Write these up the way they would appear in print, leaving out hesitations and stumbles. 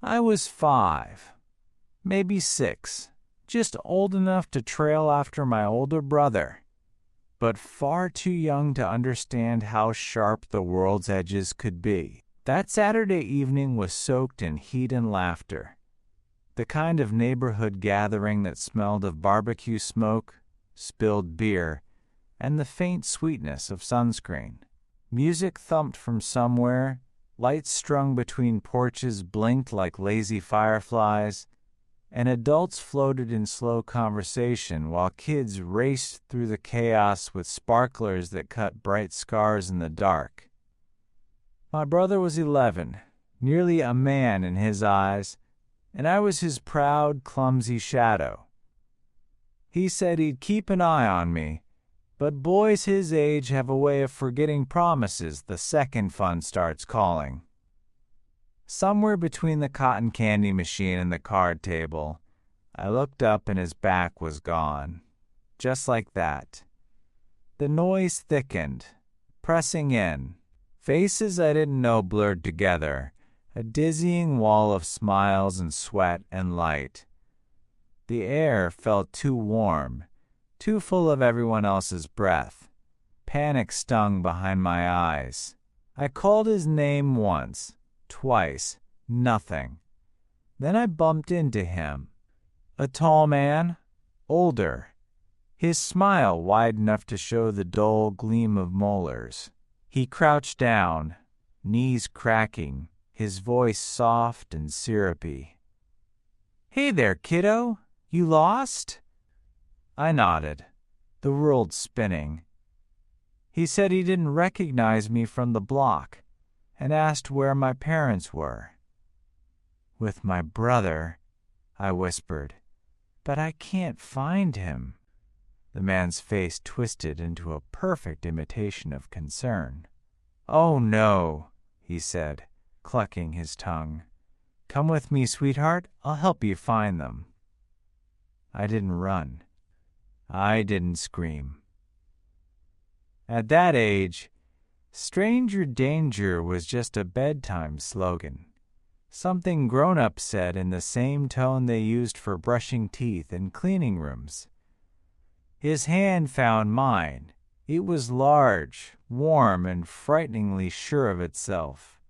I was 5, maybe 6, just old enough to trail after my older brother, but far too young to understand how sharp the world's edges could be. That Saturday evening was soaked in heat and laughter, the kind of neighborhood gathering that smelled of barbecue smoke, spilled beer, and the faint sweetness of sunscreen. Music thumped from somewhere, lights strung between porches blinked like lazy fireflies, and adults floated in slow conversation while kids raced through the chaos with sparklers that cut bright scars in the dark. My brother was 11, nearly a man in his eyes, and I was his proud, clumsy shadow. He said he'd keep an eye on me, but boys his age have a way of forgetting promises the second fun starts calling. Somewhere between the cotton candy machine and the card table, I looked up and his back was gone. Just like that. The noise thickened, pressing in. Faces I didn't know blurred together, a dizzying wall of smiles and sweat and light. The air felt too warm, too full of everyone else's breath. Panic stung behind my eyes. I called his name once. Twice, nothing. Then I bumped into him. A tall man, older, his smile wide enough to show the dull gleam of molars. He crouched down, knees cracking, his voice soft and syrupy. "Hey there, kiddo, you lost?" I nodded, the world spinning. He said he didn't recognize me from the block, and asked where my parents were. "With my brother," I whispered, "but I can't find him." The man's face twisted into a perfect imitation of concern. "Oh no," he said, clucking his tongue. "Come with me, sweetheart. I'll help you find them." I didn't run. I didn't scream. At that age, stranger danger was just a bedtime slogan, something grown-ups said in the same tone they used for brushing teeth in cleaning rooms. His hand found mine. It was large, warm, and frighteningly sure of itself.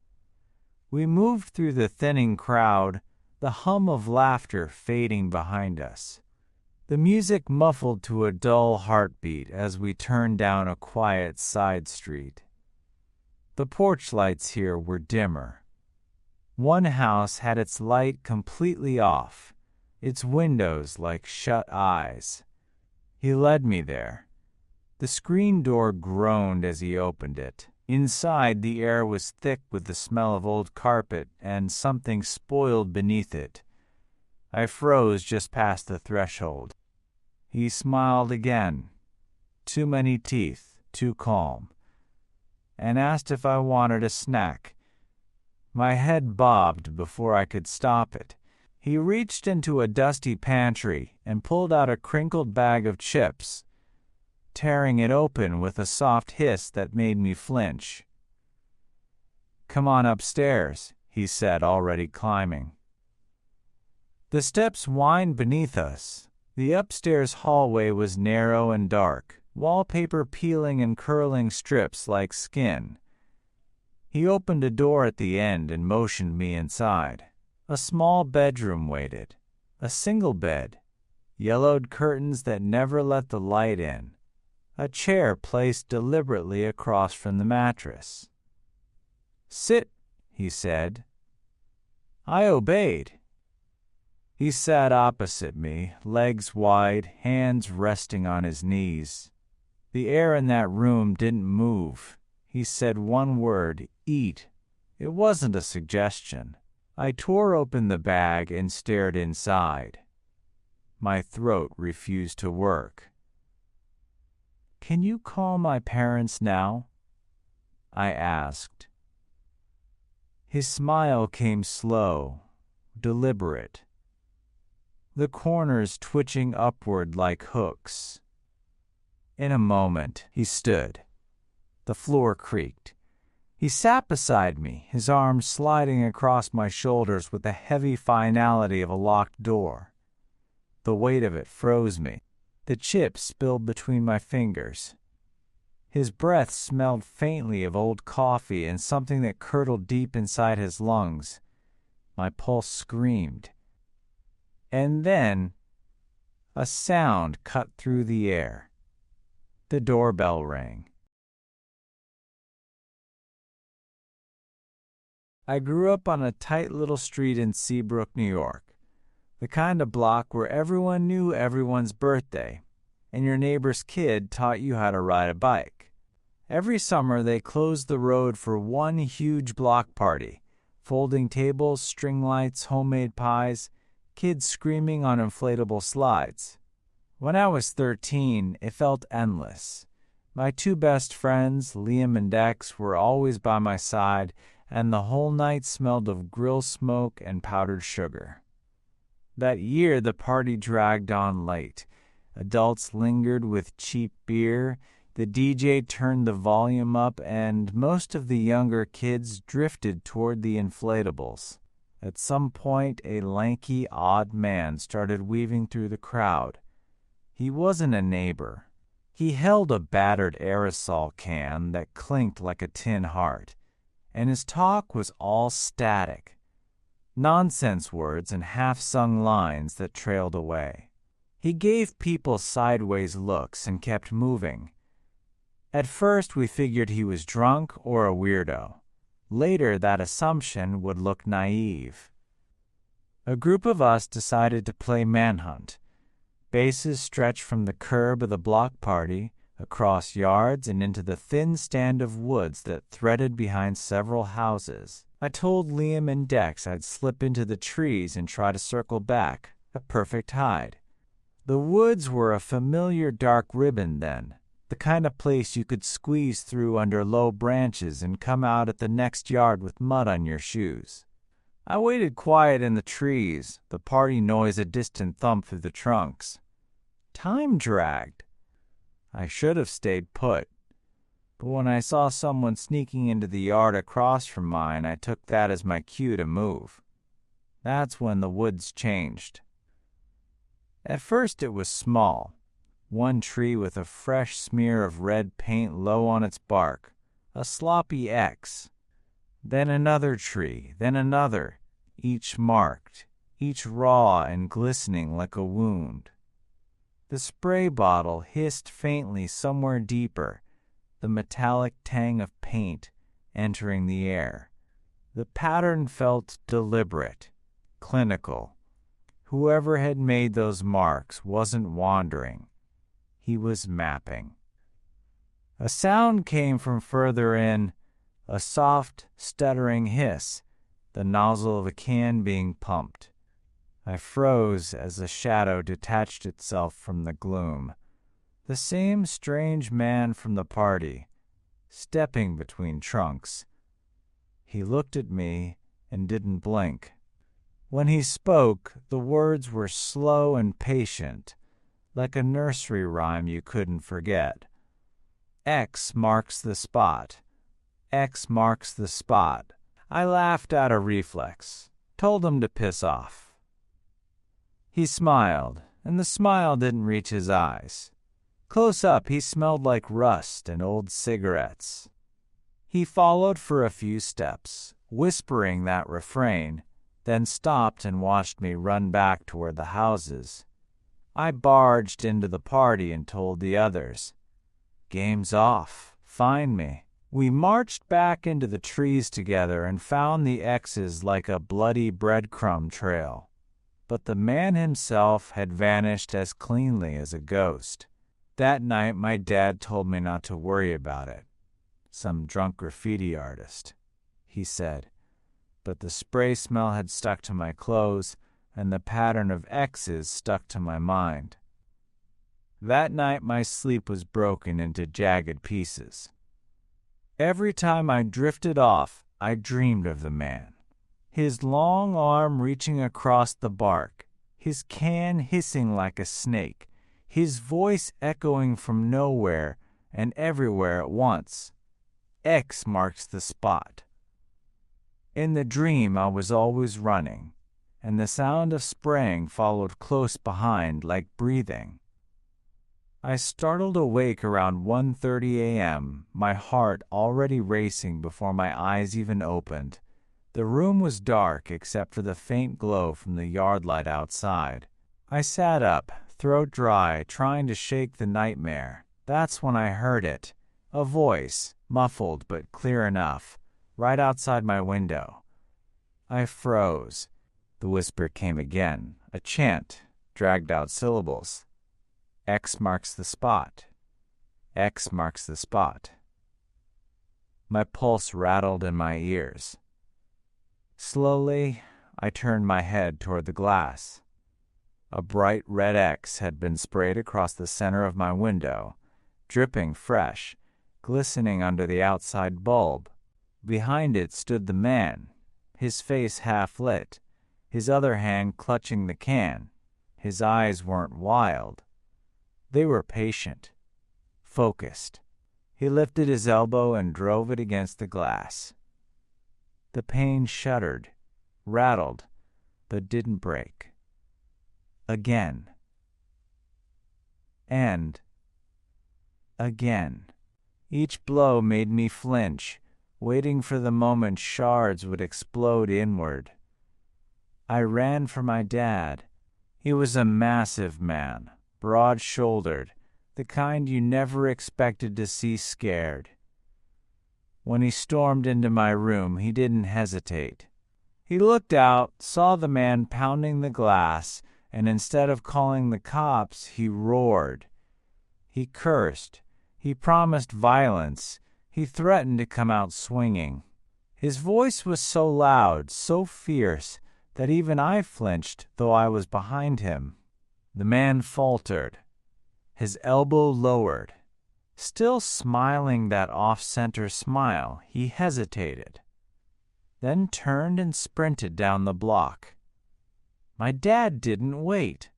We moved through the thinning crowd, the hum of laughter fading behind us. The music muffled to a dull heartbeat as we turned down a quiet side street. The porch lights here were dimmer. One house had its light completely off, its windows like shut eyes. He led me there. The screen door groaned as he opened it. Inside, the air was thick with the smell of old carpet and something spoiled beneath it. I froze just past the threshold. He smiled again, too many teeth, too calm, and asked if I wanted a snack. My head bobbed before I could stop it. He reached into a dusty pantry and pulled out a crinkled bag of chips, tearing it open with a soft hiss that made me flinch. "Come on upstairs," he said, already climbing. The steps whined beneath us. The upstairs hallway was narrow and dark, wallpaper peeling and curling strips like skin. He opened a door at the end and motioned me inside. A small bedroom waited, a single bed, yellowed curtains that never let the light in, a chair placed deliberately across from the mattress. "Sit," he said. I obeyed. He sat opposite me, legs wide, hands resting on his knees. The air in that room didn't move. He said one word, "Eat." It wasn't a suggestion. I tore open the bag and stared inside. My throat refused to work. "Can you call my parents now?" I asked. His smile came slow, deliberate, the corners twitching upward like hooks. In a moment, he stood. The floor creaked. He sat beside me, his arms sliding across my shoulders with the heavy finality of a locked door. The weight of it froze me. The chips spilled between my fingers. His breath smelled faintly of old coffee and something that curdled deep inside his lungs. My pulse screamed. And then a sound cut through the air. The doorbell rang. I grew up on a tight little street in Seabrook, New York, the kind of block where everyone knew everyone's birthday, and your neighbor's kid taught you how to ride a bike. Every summer they closed the road for one huge block party, folding tables, string lights, homemade pies, kids screaming on inflatable slides. When I was 13, it felt endless. My two best friends, Liam and Dex, were always by my side, and the whole night smelled of grill smoke and powdered sugar. That year the party dragged on late. Adults lingered with cheap beer, the DJ turned the volume up, and most of the younger kids drifted toward the inflatables. At some point, a lanky, odd man started weaving through the crowd. He wasn't a neighbor. He held a battered aerosol can that clinked like a tin heart, and his talk was all static. Nonsense words and half-sung lines that trailed away. He gave people sideways looks and kept moving. At first we figured he was drunk or a weirdo. Later that assumption would look naive. A group of us decided to play manhunt. Bases stretched from the curb of the block party, across yards and into the thin stand of woods that threaded behind several houses. I told Liam and Dex I'd slip into the trees and try to circle back, a perfect hide. The woods were a familiar dark ribbon then, the kind of place you could squeeze through under low branches and come out at the next yard with mud on your shoes. I waited quiet in the trees, the party noise a distant thump through the trunks. Time dragged. I should have stayed put, but when I saw someone sneaking into the yard across from mine, I took that as my cue to move. That's when the woods changed. At first it was small, one tree with a fresh smear of red paint low on its bark, a sloppy X. Then another tree, then another, each marked, each raw and glistening like a wound. The spray bottle hissed faintly somewhere deeper, the metallic tang of paint entering the air. The pattern felt deliberate, clinical. Whoever had made those marks wasn't wandering. He was mapping. A sound came from further in, a soft, stuttering hiss, the nozzle of a can being pumped. I froze as a shadow detached itself from the gloom. The same strange man from the party, stepping between trunks. He looked at me and didn't blink. When he spoke, the words were slow and patient, like a nursery rhyme you couldn't forget. X marks the spot. X marks the spot. I laughed out of reflex, told him to piss off. He smiled, and the smile didn't reach his eyes. Close up, he smelled like rust and old cigarettes. He followed for a few steps, whispering that refrain, then stopped and watched me run back toward the houses. I barged into the party and told the others, "Game's off. Find me." We marched back into the trees together and found the X's like a bloody breadcrumb trail. But the man himself had vanished as cleanly as a ghost. That night my dad told me not to worry about it. Some drunk graffiti artist, he said. But the spray smell had stuck to my clothes, and the pattern of X's stuck to my mind. That night my sleep was broken into jagged pieces. Every time I drifted off, I dreamed of the man. His long arm reaching across the bark, his can hissing like a snake, his voice echoing from nowhere and everywhere at once. X marks the spot. In the dream, I was always running, and the sound of spraying followed close behind like breathing. I startled awake around 1:30 a.m., my heart already racing before my eyes even opened. The room was dark except for the faint glow from the yard light outside. I sat up, throat dry, trying to shake the nightmare. That's when I heard it. A voice, muffled but clear enough, right outside my window. I froze. The whisper came again, a chant, dragged out syllables. X marks the spot. X marks the spot. My pulse rattled in my ears. Slowly, I turned my head toward the glass. A bright red X had been sprayed across the center of my window, dripping fresh, glistening under the outside bulb. Behind it stood the man, his face half lit, his other hand clutching the can. His eyes weren't wild. They were patient, focused. He lifted his elbow and drove it against the glass. The pane shuddered, rattled, but didn't break. Again. And again. Each blow made me flinch, waiting for the moment shards would explode inward. I ran for my dad. He was a massive man, broad-shouldered, the kind you never expected to see scared. When he stormed into my room, he didn't hesitate. He looked out, saw the man pounding the glass, and instead of calling the cops, he roared. He cursed. He promised violence. He threatened to come out swinging. His voice was so loud, so fierce, that even I flinched, though I was behind him. The man faltered, his elbow lowered. Still smiling that off-center smile, he hesitated, then turned and sprinted down the block. My dad didn't wait.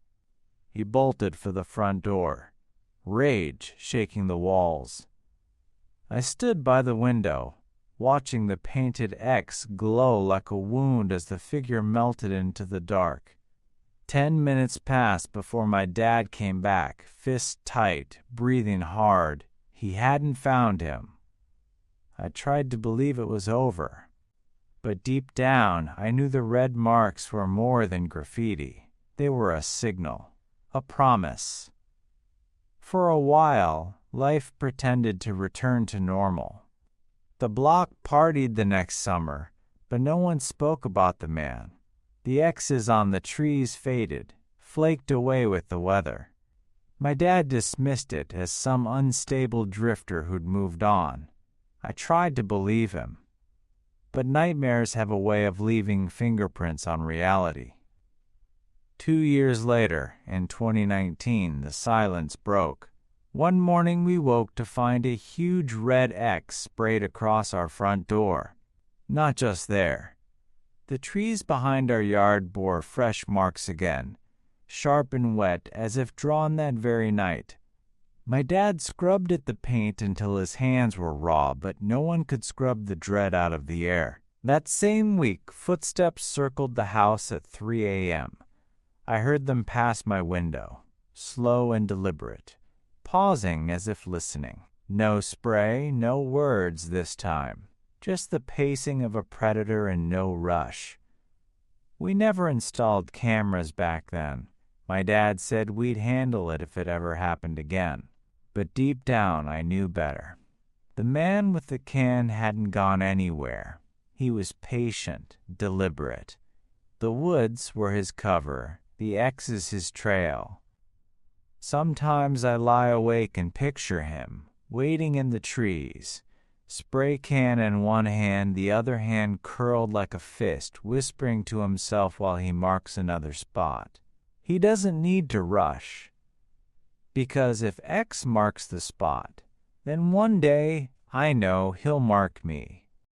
He bolted for the front door, rage shaking the walls. I stood by the window, watching the painted X glow like a wound as the figure melted into the dark. 10 minutes passed before my dad came back, fists tight, breathing hard. He hadn't found him. I tried to believe it was over, but deep down I knew the red marks were more than graffiti. They were a signal, a promise. For a while, life pretended to return to normal. The block partied the next summer, but no one spoke about the man. The X's on the trees faded, flaked away with the weather. My dad dismissed it as some unstable drifter who'd moved on. I tried to believe him. But nightmares have a way of leaving fingerprints on reality. 2 years later, in 2019, the silence broke. One morning we woke to find a huge red X sprayed across our front door. Not just there. The trees behind our yard bore fresh marks again, sharp and wet as if drawn that very night. My dad scrubbed at the paint until his hands were raw, but no one could scrub the dread out of the air. That same week, footsteps circled the house at 3 a.m. I heard them pass my window, slow and deliberate, pausing as if listening. No spray, no words this time, just the pacing of a predator and no rush. We never installed cameras back then. My dad said we'd handle it if it ever happened again. But deep down, I knew better. The man with the can hadn't gone anywhere. He was patient, deliberate. The woods were his cover, the X's his trail. Sometimes I lie awake and picture him, waiting in the trees, spray can in one hand, the other hand curled like a fist, whispering to himself while he marks another spot. He doesn't need to rush, because if X marks the spot, then one day I know he'll mark me.